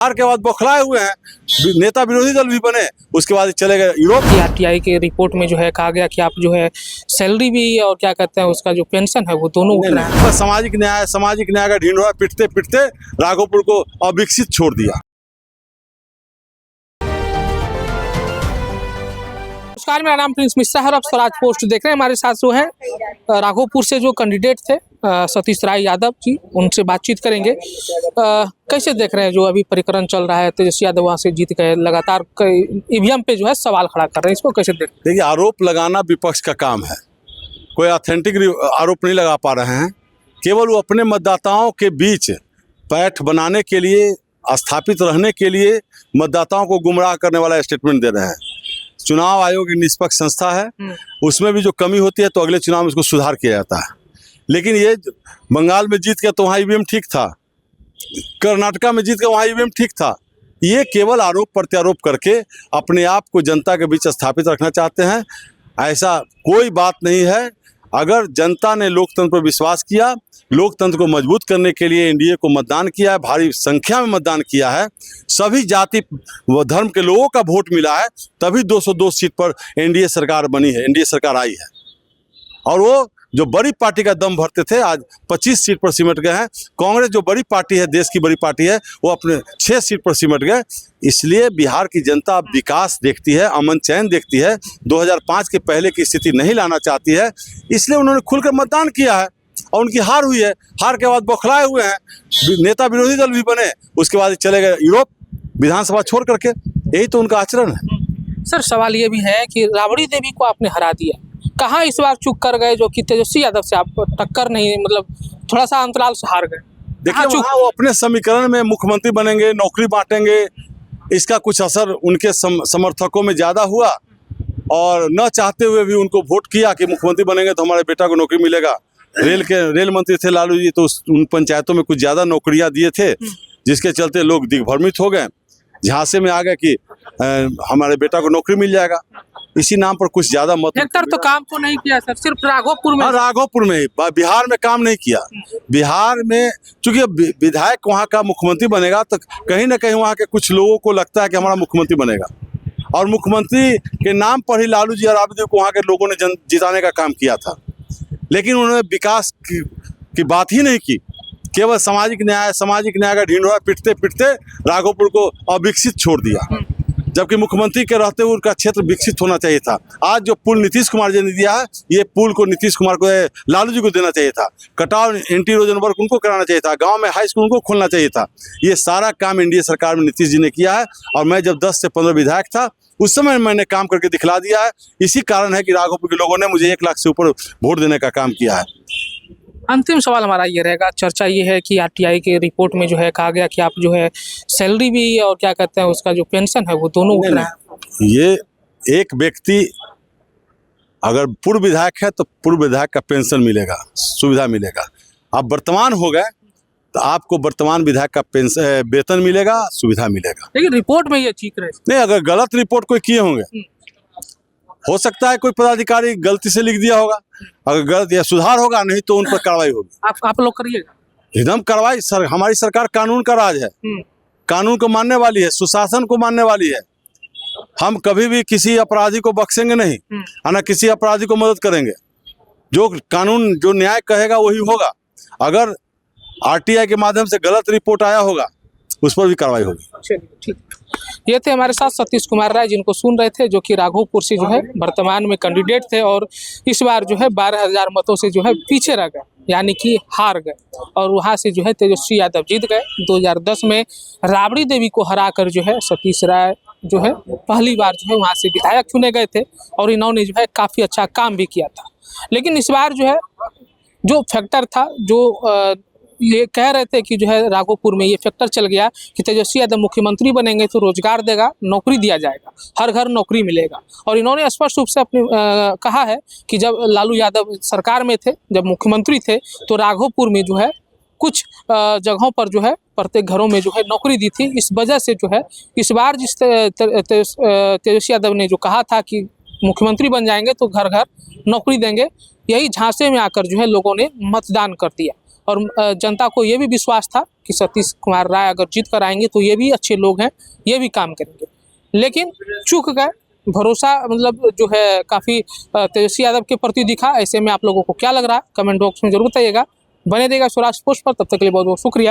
हार के बाद बौखलाए हुए हैं, नेता विरोधी दल भी बने, उसके बाद चले गए यूरोप। आरटीआई के रिपोर्ट में जो है कहा गया कि आप जो है सैलरी भी और क्या कहते हैं उसका जो पेंशन है वो दोनों उठ रहा है। बस सामाजिक न्याय का ढिंढोरा पिटते पिटते राघोपुर को अविकसित छोड़ दिया। नमस्कार, मेरा नाम प्रिंस मिश्रा है। अब स्वराज पोस्ट देख रहे हैं। हमारे साथ जो है राघोपुर से जो कैंडिडेट थे सतीश राय यादव जी, उनसे बातचीत करेंगे। कैसे देख रहे हैं जो अभी प्रकरण चल रहा है, तेजस्वी यादव वहाँ से जीत गए, लगातार ईवीएम पे जो है सवाल खड़ा कर रहे हैं, इसको कैसे देख? देखिए, आरोप लगाना विपक्ष का काम है, कोई ऑथेंटिक आरोप नहीं लगा पा रहे हैं। केवल वो अपने मतदाताओं के बीच पैठ बनाने के लिए, स्थापित रहने के लिए मतदाताओं को गुमराह करने वाला स्टेटमेंट दे रहे हैं। चुनाव आयोग एक निष्पक्ष संस्था है, उसमें भी जो कमी होती है तो अगले चुनाव में उसको सुधार किया जाता है। लेकिन ये बंगाल में जीत के तो वहाँ ईवीएम ठीक था, कर्नाटका में जीत के वहाँ ईवीएम ठीक था। ये केवल आरोप प्रत्यारोप करके अपने आप को जनता के बीच स्थापित रखना चाहते हैं। ऐसा कोई बात नहीं है। अगर जनता ने लोकतंत्र पर विश्वास किया, लोकतंत्र को मजबूत करने के लिए एनडीए को मतदान किया है, भारी संख्या में मतदान किया है, सभी जाति व धर्म के लोगों का वोट मिला है, तभी 202 सीट पर एनडीए सरकार बनी है, एनडीए सरकार आई है। और वो जो बड़ी पार्टी का दम भरते थे आज 25 सीट पर सिमट गए हैं। कांग्रेस जो बड़ी पार्टी है, देश की बड़ी पार्टी है, वो अपने 6 सीट पर सिमट गए। इसलिए बिहार की जनता अब विकास देखती है, अमन चैन देखती है, 2005 के पहले की स्थिति नहीं लाना चाहती है। इसलिए उन्होंने खुलकर मतदान किया है और उनकी हार हुई है। हार के बाद बौखलाए हुए हैं, नेता विरोधी दल भी बने, उसके बाद चले गए यूरोप विधानसभा छोड़ करके। यही तो उनका आचरण है। सर, सवाल ये भी है कि राबड़ी देवी को आपने हरा दिया, कहाँ इस बार चूक कर गए जो कि तेजस्वी यादव से आप टक्कर नहीं, मतलब थोड़ा सा अंतराल से हार गए? देखिए, वहाँ वो अपने समीकरण में मुख्यमंत्री बनेंगे, नौकरी बांटेंगे, इसका कुछ असर उनके समर्थकों में ज़्यादा हुआ और न चाहते हुए भी उनको वोट किया कि मुख्यमंत्री बनेंगे तो हमारे बेटा को नौकरी मिलेगा। रेल मंत्री थे लालू जी, तो उन पंचायतों में कुछ ज़्यादा नौकरियाँ दिए थे, जिसके चलते लोग दिग्भ्रमित हो गए, झांसे में आ गए कि हमारे बेटा को नौकरी मिल जाएगा। इसी नाम पर कुछ ज्यादा मत तो काम तो नहीं किया सर, सिर्फ राघोपुर में। राघोपुर में ही, बिहार में काम नहीं किया। बिहार में चूंकि विधायक वहाँ का मुख्यमंत्री बनेगा तो कहीं ना कहीं वहाँ के कुछ लोगों को लगता है कि हमारा मुख्यमंत्री बनेगा, और मुख्यमंत्री के नाम पर ही लालू जी और राबड़ी देवी को वहाँ के लोगों ने जिताने का काम किया था। लेकिन उन्होंने विकास की बात ही नहीं की, केवल सामाजिक न्याय का ढिंढोरा पिटते पिटते राघोपुर को अविकसित छोड़ दिया, जबकि मुख्यमंत्री के रहते हुए उनका क्षेत्र विकसित होना चाहिए था। आज जो पुल नीतीश कुमार जी ने दिया है, ये पुल को नीतीश कुमार को, लालू जी को देना चाहिए था। कटाव एंटी इरोजन वर्क उनको कराना चाहिए था, गांव में हाई स्कूल उनको खोलना चाहिए था। ये सारा काम एनडीए सरकार में नीतीश जी ने किया है, और मैं जब 10 से 15 विधायक था उस समय मैंने काम करके दिखला दिया है। इसी कारण है कि राघोपुर के लोगों ने मुझे 1 लाख से ऊपर वोट देने का काम किया है। अंतिम सवाल हमारा ये रहेगा, चर्चा ये है कि आरटीआई के रिपोर्ट में जो है कहा गया कि आप जो है सैलरी भी और क्या कहते हैं उसका जो पेंशन है वो दोनों उठ रहा है। ये एक व्यक्ति अगर पूर्व विधायक है तो पूर्व विधायक का पेंशन मिलेगा, सुविधा मिलेगा। आप वर्तमान हो गए तो आपको वर्तमान विधायक का पेंशन, वेतन मिलेगा, सुविधा मिलेगा। लेकिन रिपोर्ट में ये ठीक रहे नहीं, अगर गलत रिपोर्ट कोई किए होंगे, हो सकता है कोई पदाधिकारी गलती से लिख दिया होगा, अगर गलत या सुधार होगा, नहीं तो उन पर कार्रवाई होगी। आप लोग करिएगा एकदम कार्रवाई। हमारी सरकार कानून का राज है, कानून को मानने वाली है, सुशासन को मानने वाली है। हम कभी भी किसी अपराधी को बख्शेंगे नहीं, ना किसी अपराधी को मदद करेंगे। जो कानून, जो न्याय कहेगा वही होगा। अगर आरटीआई के माध्यम से गलत रिपोर्ट आया होगा, उस पर भी कार्रवाई होगी। चलिए, ठीक। ये थे हमारे साथ सतीश कुमार राय, जिनको सुन रहे थे, जो कि राघोपुर से जो है वर्तमान में कैंडिडेट थे और इस बार जो है 12,000 मतों से जो है पीछे रह गए, यानी कि हार गए, और वहाँ से जो है तेजस्वी यादव जीत गए। 2010 में राबड़ी देवी को हराकर जो है सतीश राय जो है पहली बार जो है वहाँ से विधायक चुने गए थे, और इन्होंने जो है काफ़ी अच्छा काम भी किया था। लेकिन इस बार जो है जो फैक्टर था, जो ये कह रहे थे कि जो है राघोपुर में ये फैक्टर चल गया कि तेजस्वी यादव मुख्यमंत्री बनेंगे तो रोजगार देगा, नौकरी दिया जाएगा, हर घर नौकरी मिलेगा। और इन्होंने स्पष्ट रूप से अपने कहा है कि जब लालू यादव सरकार में थे, जब मुख्यमंत्री थे, तो राघोपुर में जो है कुछ जगहों पर जो है प्रत्येक घरों में जो है नौकरी दी थी। इस वजह से जो है इस बार जिस तेजस्वी यादव ने जो कहा था कि मुख्यमंत्री बन जाएंगे तो घर घर नौकरी देंगे, यही झांसे में आकर जो है लोगों ने मतदान कर दिया। और जनता को ये भी विश्वास था कि सतीश कुमार राय अगर जीत कर आएंगे तो ये भी अच्छे लोग हैं, ये भी काम करेंगे, लेकिन चूक गए। भरोसा मतलब जो है काफ़ी तेजस्वी यादव के प्रति दिखा। ऐसे में आप लोगों को क्या लग रहा है कमेंट बॉक्स में जरूर बताइएगा। बने रहेगा स्वराज पोस्ट पर, तब तक के लिए बहुत बहुत शुक्रिया।